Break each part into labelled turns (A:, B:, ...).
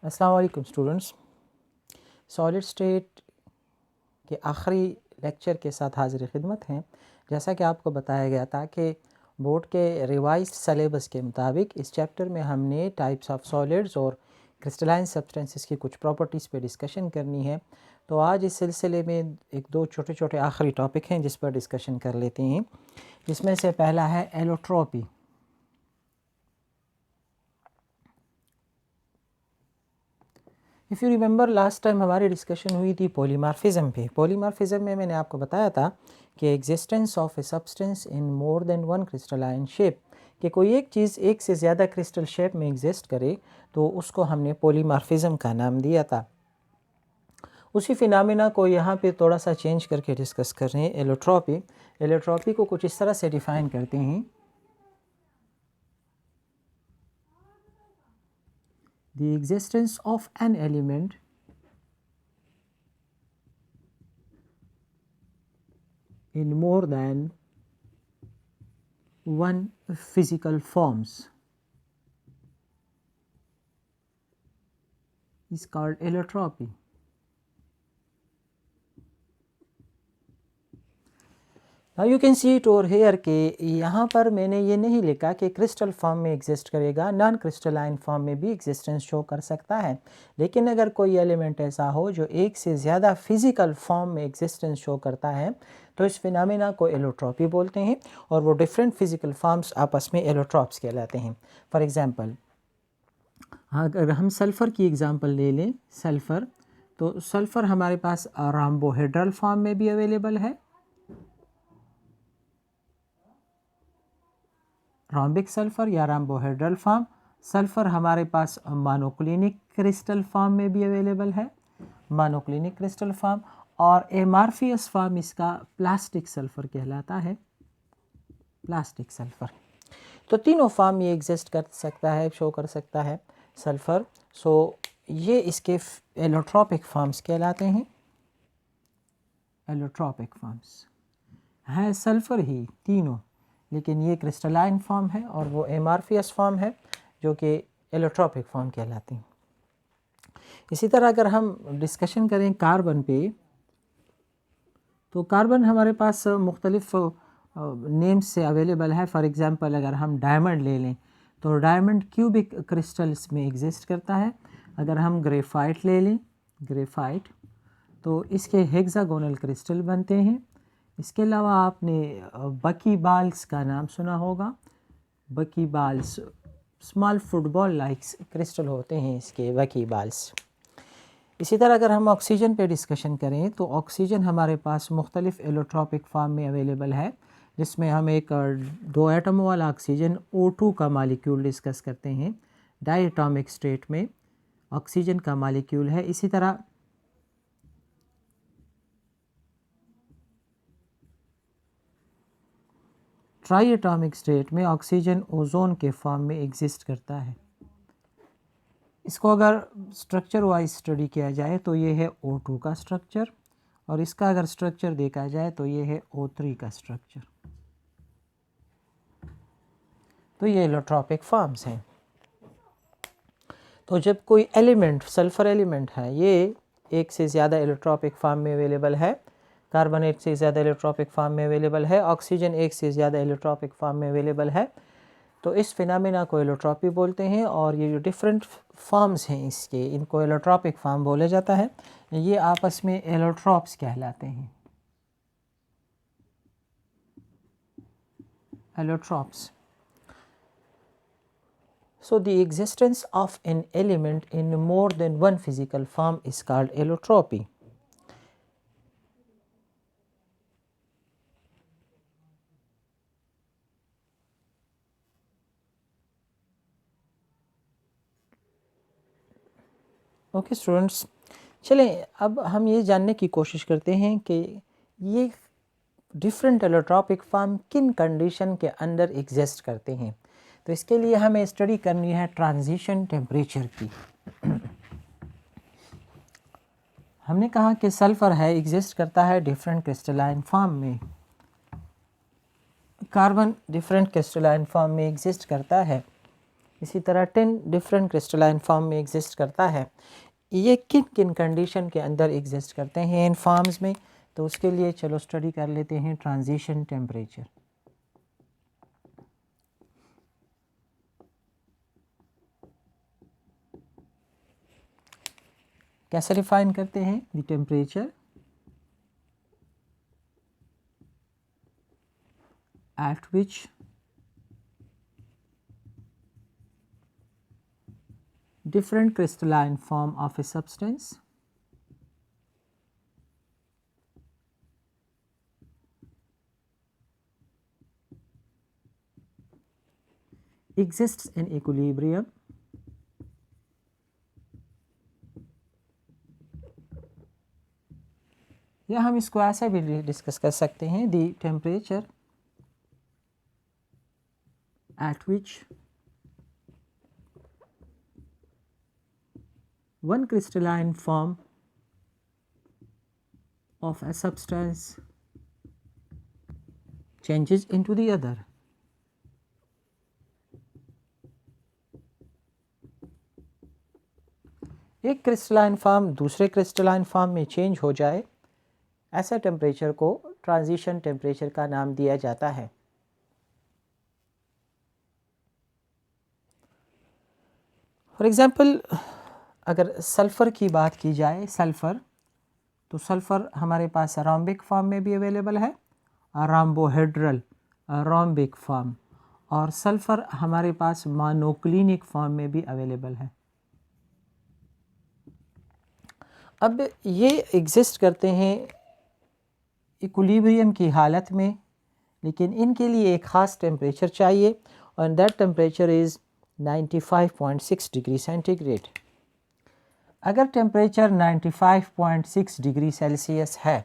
A: अस्सलाम वालेकुम students. Solid state के आखिरी लेक्चर के साथ हाज़िर खिदमत हैं। जैसा कि आपको बताया गया था कि बोर्ड के रिवाइज्ड सलेबस के मुताबिक इस चैप्टर में हमने टाइप्स ऑफ सॉलिड्स और क्रिस्टलाइन सब्सटेंसेस की कुछ प्रॉपर्टीज़ पे डिस्कशन करनी है। तो आज इस सिलसिले में एक दो छोटे छोटे आखिरी टॉपिक हैं जिस पर डिस्कशन कर लेते हैं, जिसमें से पहला है allotropy. If you remember last time हमारी डिस्कशन हुई थी पॉलीमॉर्फिज्म पे। पॉलीमॉर्फिज्म में मैंने आपको बताया था कि existence of a substance in more than one crystalline shape, कि कोई एक चीज़ एक से ज़्यादा क्रिस्टल शेप में एग्जिस्ट करे तो उसको हमने पॉलीमॉर्फिज्म का नाम दिया था। उसी फिनोमेना को यहाँ पे थोड़ा सा चेंज करके डिस्कस कर रहे हैं, एलोट्रोपी। एलोट्रोपी को कुछ इस तरह से डिफ़ाइन करते हैं, the existence of an element in more than one physical forms is called allotropy. Now you can see it over here कि यहाँ पर मैंने ये नहीं लिखा कि क्रिस्टल फॉर्म में एग्जिस्ट करेगा, नॉन क्रिस्टलाइन फॉर्म में भी एग्जिस्टेंस शो कर सकता है। लेकिन अगर कोई एलिमेंट ऐसा हो जो एक से ज़्यादा फिज़िकल फॉर्म में एग्जिस्टेंस शो करता है तो इस फिनोमेना को एलोट्रोपी बोलते हैं, और वो डिफरेंट फिज़िकल फॉर्म्स आपस में एलोट्रोप्स कहलाते हैं। फॉर एग्ज़ाम्पल, अगर हम सल्फ़र की एग्ज़ाम्पल ले लें, सल्फ़र, तो सल्फ़र हमारे पास राम्बोहेड्रल फॉर्म में भी अवेलेबल है, रॉम्बिक सल्फ़र या राम्बोहेड्रल फॉर्म। सल्फ़र हमारे पास मोनोक्लिनिक क्रिस्टल फॉर्म में भी अवेलेबल है, मोनोक्लिनिक क्रिस्टल फॉर्म, और एमार्फियस फॉर्म इसका प्लास्टिक सल्फ़र कहलाता है, प्लास्टिक सल्फ़र। तो तीनों फॉर्म ये एग्जिस्ट कर सकता है, शो कर सकता है सल्फ़र। सो ये इसके एलोट्रोपिक फॉर्म्स कहलाते हैं। एलोट्रोपिक फॉर्म्स है सल्फ़र ही तीनों, लेकिन ये क्रिस्टलाइन फॉर्म है और वो एमार्फियस फॉर्म है जो कि एलोट्रोपिक फॉर्म कहलाती हैं। इसी तरह अगर हम डिस्कशन करें कार्बन पे, तो कार्बन हमारे पास मुख्तलिफ नेम्स से अवेलेबल है। फॉर एग्ज़ाम्पल, अगर हम डायमंड ले लें तो डायमंड क्यूबिक क्रिस्टल्स में एग्जिस्ट करता है। अगर हम ग्रेफाइट ले लें, ग्रेफाइट, तो इसके हेक्सागोनल क्रिस्टल बनते हैं। इसके अलावा आपने बकी बाल्स का नाम सुना होगा। बकी बाल्स स्मॉल फुटबॉल लाइक्स क्रिस्टल होते हैं इसके बकी बाल्स। इसी तरह अगर हम ऑक्सीजन पे डिस्कशन करें तो ऑक्सीजन हमारे पास मुख्तलिफ एलोट्रोपिक फॉर्म में अवेलेबल है, जिसमें हम एक दो एटमों वाला ऑक्सीजन O2 का मालिक्यूल डिस्कस करते हैं। डायटोमिक स्टेट में ऑक्सीजन का मालिक्यूल है। इसी तरह ट्राई एटॉमिक स्टेट में ऑक्सीजन ओजोन के फॉर्म में एग्जिस्ट करता है। इसको अगर स्ट्रक्चर वाइज स्टडी किया जाए तो ये है O2 का स्ट्रक्चर, और इसका अगर स्ट्रक्चर देखा जाए तो ये है O3 का स्ट्रक्चर। तो ये एलोट्रोपिक फॉर्म्स हैं। तो जब कोई एलिमेंट, सल्फ़र एलिमेंट है, ये एक से ज़्यादा एलोट्रोपिक फॉर्म में अवेलेबल है, कार्बन एक से ज़्यादा एलोट्रोपिक फॉर्म में अवेलेबल है, ऑक्सीजन एक से ज़्यादा एलोट्रोपिक फॉर्म में अवेलेबल है, तो इस फिनोमेना को एलोट्रोपी बोलते हैं। और ये जो डिफरेंट फॉर्म्स हैं इसके, इनको एलोट्रोपिक फॉर्म बोला जाता है। ये आपस में एलोट्रोप्स कहलाते हैं, allotropes. So the existence of an element in more than one physical form is called allotropy. Okay students, चलें अब हम ये जानने की कोशिश करते हैं कि ये डिफरेंट एलोट्रोपिक फॉर्म किन कंडीशन के अंदर एग्जिस्ट करते हैं। तो इसके लिए हमें स्टडी करनी है ट्रांजिशन टेम्परेचर की। हमने कहा कि सल्फ़र है, एग्जिस्ट करता है डिफरेंट क्रिस्टलाइन फॉर्म में, कार्बन डिफरेंट क्रिस्टलाइन फॉर्म में एग्जिस्ट करता है। इसी तरह टिन डिफरेंट क्रिस्टलाइन फॉर्म में एग्जिस्ट करता है। ये किन किन कंडीशन के अंदर एग्जिस्ट करते हैं इन फॉर्म्स में, तो उसके लिए चलो स्टडी कर लेते हैं ट्रांजिशन टेम्परेचर। कैसे डिफाइन करते हैं the temperature at which different crystalline form of a substance exists in equilibrium या हम इसको ऐसे भी डिस्कस कर सकते हैं, the temperature at which one crystalline form of a substance changes into the other। एक क्रिस्टलाइन फॉर्म दूसरे क्रिस्टलाइन फॉर्म में चेंज हो जाए, ऐसा टेम्परेचर को ट्रांजिशन टेम्परेचर का नाम दिया जाता है। फॉर एग्ज़ाम्पल अगर सल्फ़र की बात की जाए, सल्फ़र, तो सल्फ़र हमारे पास रोम्बिक फॉर्म में भी अवेलेबल है, रोम्बोहेड्रल रोम्बिक फॉर्म, और सल्फ़र हमारे पास मोनोक्लिनिक फॉर्म में भी अवेलेबल है। अब ये एग्जिस्ट करते हैं इक्विलिब्रियम की हालत में, लेकिन इनके लिए एक ख़ास टेम्परेचर चाहिए और that temperature is 95.6 degree centigrade. अगर टेम्परेचर 95.6 डिग्री सेल्सियस है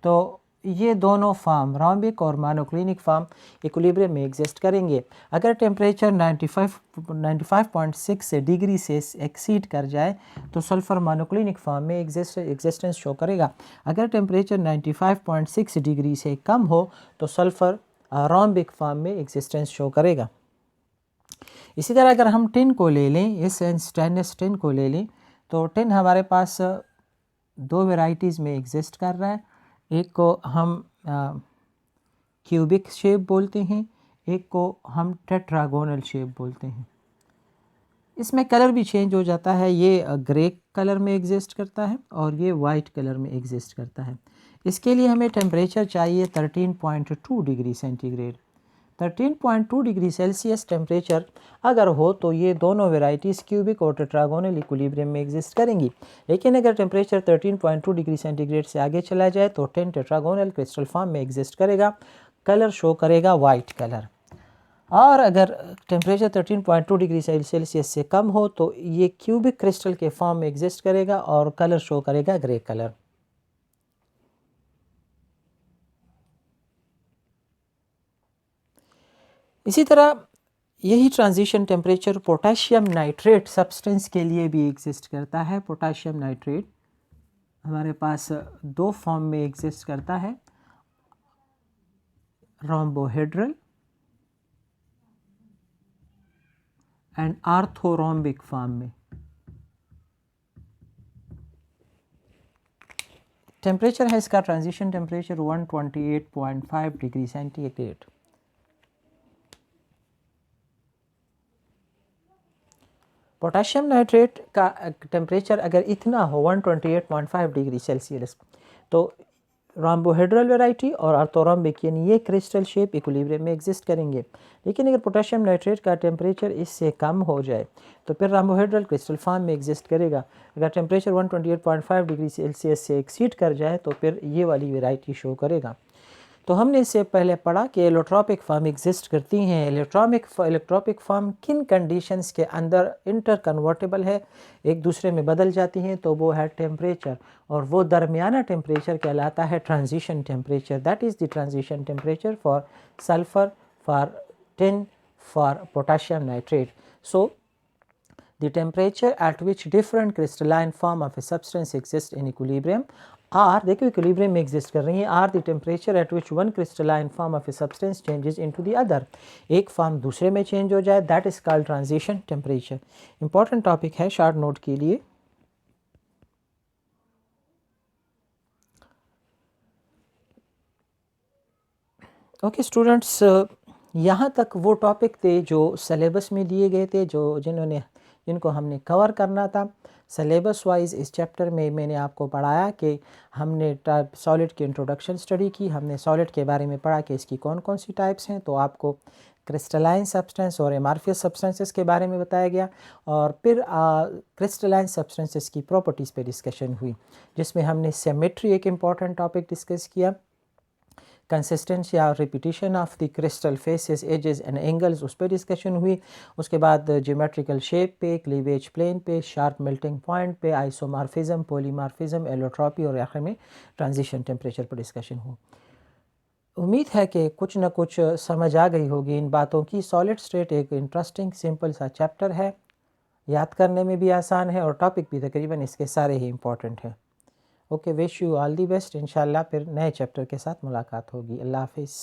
A: तो ये दोनों फार्म रोम्बिक और मोनोक्लिनिक फार्म इक्विलिब्रियम में एग्जिस्ट करेंगे। अगर टेम्परेचर 95.6 डिग्री से एक्सीड कर जाए तो सल्फ़र मोनोक्लिनिक फार्म में एग्जिस्टेंस शो करेगा। अगर टेम्परेचर 95.6 डिग्री से कम हो तो सल्फ़र रोम्बिक फार्म में एग्जिस्टेंस शो करेगा। इसी तरह अगर हम टिन को ले लें, इस स्टेनलेस टिन को ले लें, तो टिन हमारे पास दो वेराइटीज़ में एग्जिस्ट कर रहा है। एक को हम क्यूबिक शेप बोलते हैं, एक को हम टेट्रागोनल शेप बोलते हैं। इसमें कलर भी चेंज हो जाता है, ये ग्रे कलर में एग्जिस्ट करता है और ये वाइट कलर में एग्जिस्ट करता है। इसके लिए हमें टेम्परेचर चाहिए 13.2 degree centigrade. 13.2 degree Celsius temperature अगर हो तो ये दोनों वेराइटीज़ क्यूबिक और टेट्रागोनल इक्विलिब्रियम में एग्जिस्ट करेंगी। लेकिन अगर टेम्परेचर 13.2 डिग्री सेंटीग्रेड से आगे चला जाए तो 10 टेट्रागोनल क्रिस्टल फॉर्म में एग्जिस्ट करेगा, कलर शो करेगा वाइट कलर। और अगर टेम्परेचर 13.2 डिग्री सेल्सियस से कम हो तो ये क्यूबिक क्रिस्टल के फॉर्म में एग्जिस्ट करेगा और कलर शो करेगा ग्रे कलर। इसी तरह यही transition temperature potassium nitrate substance के लिए भी एग्जिस्ट करता है। पोटेशियम नाइट्रेट हमारे पास दो फॉर्म में एग्जिस्ट करता है, रोम्बोहेड्रल एंड आर्थोरोम्बिक फॉर्म में। टेम्परेचर है इसका transition temperature 128.5 degree centigrade. Potassium nitrate का टेम्परेचर अगर इतना हो 128.5 डिग्री सेल्सियस तो रोम्बोहेड्रल वैरायटी और आर्थोरोम्बिक यानी ये क्रिस्टल शेप इक्विलिब्रियम में एग्जिस्ट करेंगे। लेकिन अगर पोटेशियम नाइट्रेट का टेम्परेचर इससे कम हो जाए तो फिर रोम्बोहेड्रल क्रिस्टल फॉर्म में एग्जिस्ट करेगा। अगर टेम्परेचर 128.5 डिग्री सेल्सियस से एक्सीड कर जाए तो फिर ये वाली वैरायटी शो करेगा। तो हमने इससे पहले पढ़ा कि एलोट्रॉपिक फॉर्म एग्जिस्ट करती हैं। एलोट्रॉपिक फॉर्म किन कंडीशंस के अंदर इंटर कन्वर्टेबल है, एक दूसरे में बदल जाती हैं, तो वो है टेम्परेचर, और वो दरमियाना टेम्परेचर कहलाता है transition temperature. That is the transition temperature for sulphur, for tin, for potassium nitrate. So the temperature at which different crystalline form of a substance exist in equilibrium are देखो equilibrium में exist कर रही हैं। Are the temperature at which one crystalline form of a substance changes into the other, एक फॉर्म दूसरे में change हो जाए, that is called transition temperature. Important topic है शॉर्ट नोट के लिए। ओके स्टूडेंट्स, यहाँ तक वो टॉपिक थे जो सिलेबस में दिए गए थे, जिनको हमने कवर करना था। सिलेबस वाइज इस चैप्टर में मैंने आपको पढ़ाया कि हमने सॉलिड की इंट्रोडक्शन स्टडी की, हमने सॉलिड के बारे में पढ़ा कि इसकी कौन कौन सी टाइप्स हैं, तो आपको क्रिस्टलाइन सब्सटेंस और एमार्फियस सब्सटेंसेस के बारे में बताया गया, और फिर क्रिस्टलाइन सब्सटेंसेस की प्रॉपर्टीज़ पे डिस्कशन हुई, जिसमें हमने सिमेट्री एक इम्पॉर्टेंट टॉपिक डिस्कस किया, कंसिस्टेंसी या repetition of the crystal faces edges and angles उस पर डिस्कशन हुई। उसके बाद ज्योमेट्रिकल शेप पे, क्लीवेज प्लेन पे, शार्प मेल्टिंग पॉइंट पे, आइसोमॉर्फिज्म, पॉलीमॉर्फिज्म, एलोट्रॉपी और आखिर में ट्रांजिशन टेम्परेचर पर डिस्कशन हुआ। उम्मीद है कि कुछ न कुछ समझ आ गई होगी इन बातों की। सॉलिड स्टेट एक इंटरेस्टिंग सिंपल सा चैप्टर है, याद करने में भी आसान है और टॉपिक भी तकरीबन इसके सारे ही इम्पॉर्टेंट हैं। Okay, wish you all the best. इंशाल्लाह फिर नए चैप्टर के साथ मुलाकात होगी। अल्लाह हाफिज़।